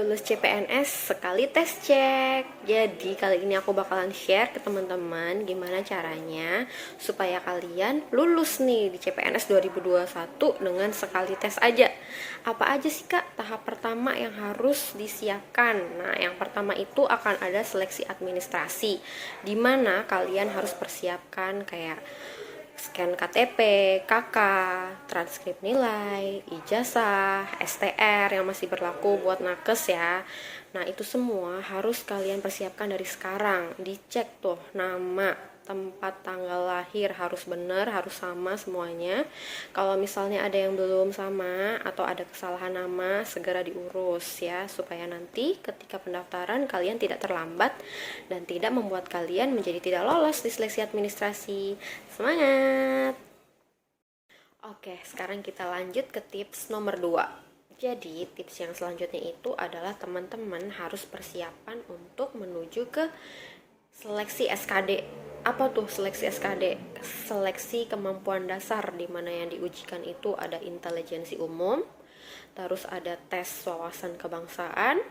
lulus CPNS sekali tes cek. Jadi kali ini aku bakalan share ke teman-teman gimana caranya supaya kalian lulus nih di CPNS 2021 dengan sekali tes aja. Apa aja sih Kak tahap pertama yang harus disiapkan? Nah, yang pertama itu akan ada seleksi administrasi, dimana kalian harus persiapkan kayak scan KTP, KK, transkrip nilai, ijazah, STR yang masih berlaku buat nakes ya. Nah, itu semua harus kalian persiapkan dari sekarang. Dicek tuh nama, tempat, tanggal lahir harus benar, harus sama semuanya. Kalau misalnya ada yang belum sama atau ada kesalahan nama, segera diurus ya, supaya nanti ketika pendaftaran kalian tidak terlambat dan tidak membuat kalian menjadi tidak lolos di seleksi administrasi. Semangat! Oke, sekarang kita lanjut ke tips nomor 2. Jadi, tips yang selanjutnya itu adalah teman-teman harus persiapan untuk menuju ke seleksi SKD. Apa tuh seleksi SKD? Seleksi kemampuan dasar, di mana yang diujikan itu ada intelijensi umum, terus ada tes wawasan kebangsaan,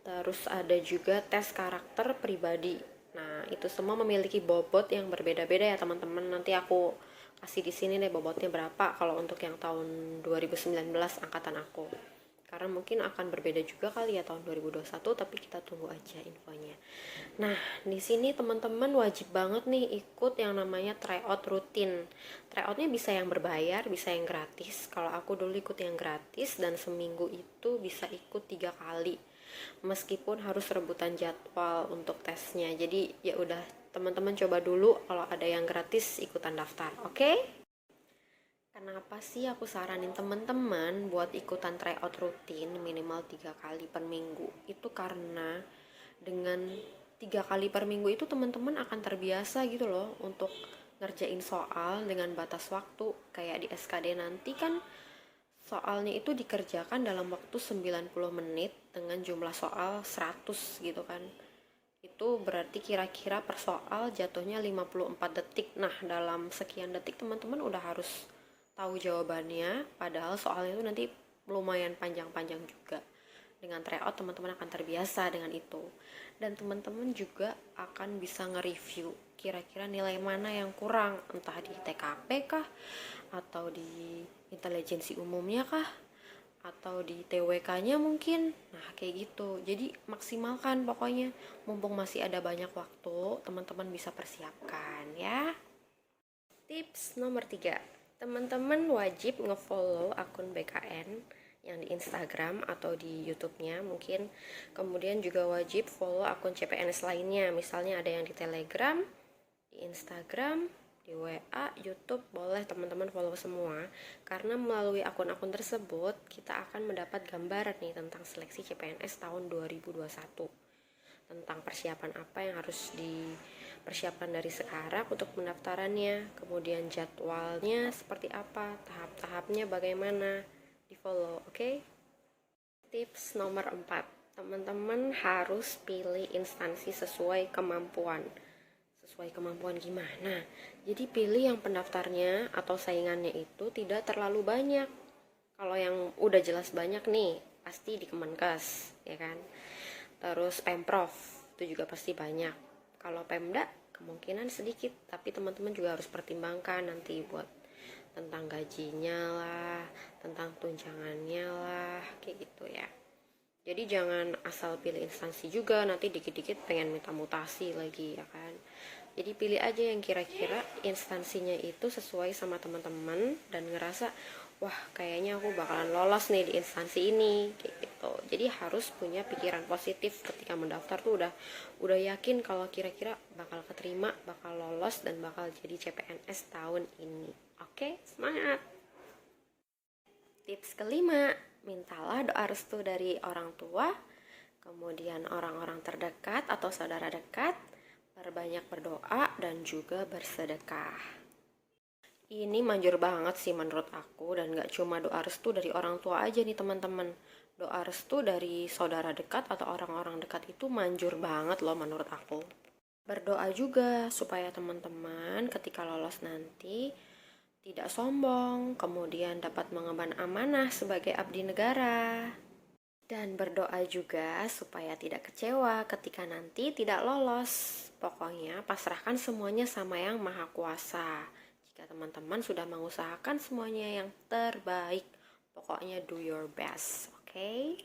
terus ada juga tes karakter pribadi. Nah, itu semua memiliki bobot yang berbeda-beda ya teman-teman. Nanti aku kasih di sini deh bobotnya berapa kalau untuk yang tahun 2019 angkatan aku. Karena mungkin akan berbeda juga kali ya tahun 2021, tapi kita tunggu aja infonya. Nah, di sini teman-teman wajib banget nih ikut yang namanya tryout rutin. Tryoutnya bisa yang berbayar, bisa yang gratis. Kalau aku dulu ikut yang gratis dan seminggu itu bisa ikut 3 kali. Meskipun harus rebutan jadwal untuk tesnya. Jadi ya udah teman-teman coba dulu, kalau ada yang gratis ikutan daftar, oke? Kenapa sih aku saranin teman-teman buat ikutan tryout rutin minimal 3 kali per minggu? Itu karena dengan 3 kali per minggu itu teman-teman akan terbiasa gitu loh untuk ngerjain soal dengan batas waktu. Kayak di SKD nanti kan soalnya itu dikerjakan dalam waktu 90 menit dengan jumlah soal 100 gitu kan. Itu berarti kira-kira per soal jatuhnya 54 detik. Nah, dalam sekian detik teman-teman udah harus tahu jawabannya, padahal soalnya itu nanti lumayan panjang-panjang juga. Dengan tryout teman-teman akan terbiasa dengan itu. Dan teman-teman juga akan bisa nge-review kira-kira nilai mana yang kurang, entah di TKP kah, atau di intelijensi umumnya kah, atau di TWK-nya mungkin. Nah, kayak gitu. Jadi maksimalkan pokoknya, mumpung masih ada banyak waktu, teman-teman bisa persiapkan ya. Tips nomor 3. Teman-teman wajib nge-follow akun BKN yang di Instagram atau di YouTube-nya mungkin. Kemudian juga wajib follow akun CPNS lainnya. Misalnya ada yang di Telegram, di Instagram, di WA, YouTube, boleh teman-teman follow semua. Karena melalui akun-akun tersebut kita akan mendapat gambaran nih tentang seleksi CPNS tahun 2021. Tentang persiapan apa yang harus dipersiapkan dari sekarang untuk pendaftarannya, kemudian jadwalnya seperti apa, tahap-tahapnya bagaimana, di follow, oke? Tips nomor 4, teman-teman harus pilih instansi sesuai kemampuan. Sesuai kemampuan gimana? Jadi pilih yang pendaftarnya atau saingannya itu tidak terlalu banyak. Kalau yang udah jelas banyak nih, pasti di Kemenkes, ya kan? Terus Pemprov, itu juga pasti banyak. Kalau Pemda, kemungkinan sedikit, tapi teman-teman juga harus pertimbangkan nanti buat tentang gajinya lah, tentang tunjangannya lah, kayak gitu ya. Jadi jangan asal pilih instansi juga, nanti dikit-dikit pengen minta mutasi lagi ya kan. Jadi pilih aja yang kira-kira instansinya itu sesuai sama teman-teman dan ngerasa wah kayaknya aku bakalan lolos nih di instansi ini kayak gitu. Jadi harus punya pikiran positif ketika mendaftar tuh udah yakin kalau kira-kira bakal keterima, bakal lolos dan bakal jadi CPNS tahun ini. Oke, semangat. Tips kelima, mintalah doa restu dari orang tua, kemudian orang-orang terdekat atau saudara dekat, perbanyak berdoa dan juga bersedekah. Ini manjur banget sih menurut aku, dan gak cuma doa restu dari orang tua aja nih teman-teman. Doa restu dari saudara dekat atau orang-orang dekat itu manjur banget loh menurut aku. Berdoa juga supaya teman-teman ketika lolos nanti tidak sombong, kemudian dapat mengemban amanah sebagai abdi negara. Dan berdoa juga supaya tidak kecewa ketika nanti tidak lolos. Pokoknya pasrahkan semuanya sama Yang Maha Kuasa. Jika teman-teman sudah mengusahakan semuanya yang terbaik, pokoknya do your best, oke?